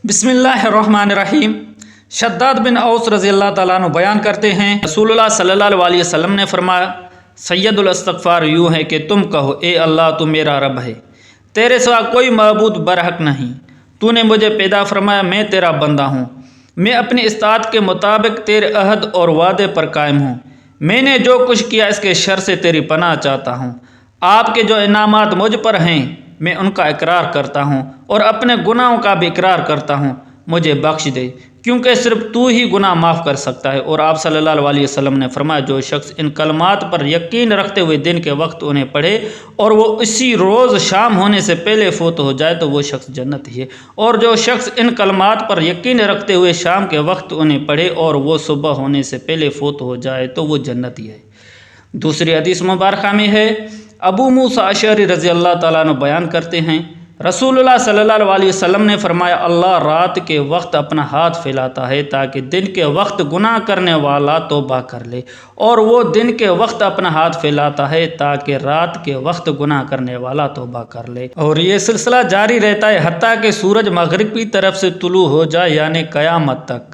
بسم اللہ الرحمن الرحیم۔ شداد بن اوس رضی اللہ تعالیٰ عنہ بیان کرتے ہیں، رسول اللہ صلی اللہ علیہ وسلم نے فرمایا، سید الاستغفار یوں ہے کہ تم کہو، اے اللہ تو میرا رب ہے، تیرے سوا کوئی معبود برحق نہیں، تو نے مجھے پیدا فرمایا، میں تیرا بندہ ہوں، میں اپنی استطاعت کے مطابق تیرے عہد اور وعدے پر قائم ہوں، میں نے جو کچھ کیا اس کے شر سے تیری پناہ چاہتا ہوں، آپ کے جو انعامات مجھ پر ہیں میں ان کا اقرار کرتا ہوں اور اپنے گناہوں کا بھی اقرار کرتا ہوں، مجھے بخش دے کیونکہ صرف تو ہی گناہ معاف کر سکتا ہے۔ اور آپ صلی اللہ علیہ وسلم نے فرمایا، جو شخص ان کلمات پر یقین رکھتے ہوئے دن کے وقت انہیں پڑھے اور وہ اسی روز شام ہونے سے پہلے فوت ہو جائے تو وہ شخص جنتی ہے، اور جو شخص ان کلمات پر یقین رکھتے ہوئے شام کے وقت انہیں پڑھے اور وہ صبح ہونے سے پہلے فوت ہو جائے تو وہ جنتی ہے۔ دوسری حدیث مبارکہ میں ہے، ابو موسیٰ اشعری رضی اللہ تعالیٰ عنہ بیان کرتے ہیں، رسول اللہ صلی اللہ علیہ وسلم نے فرمایا، اللہ رات کے وقت اپنا ہاتھ پھیلاتا ہے تاکہ دن کے وقت گناہ کرنے والا توبہ کر لے، اور وہ دن کے وقت اپنا ہاتھ پھیلاتا ہے تاکہ رات کے وقت گناہ کرنے والا توبہ کر لے، اور یہ سلسلہ جاری رہتا ہے حتیٰ کہ سورج مغرب کی طرف سے طلوع ہو جائے، یعنی قیامت تک۔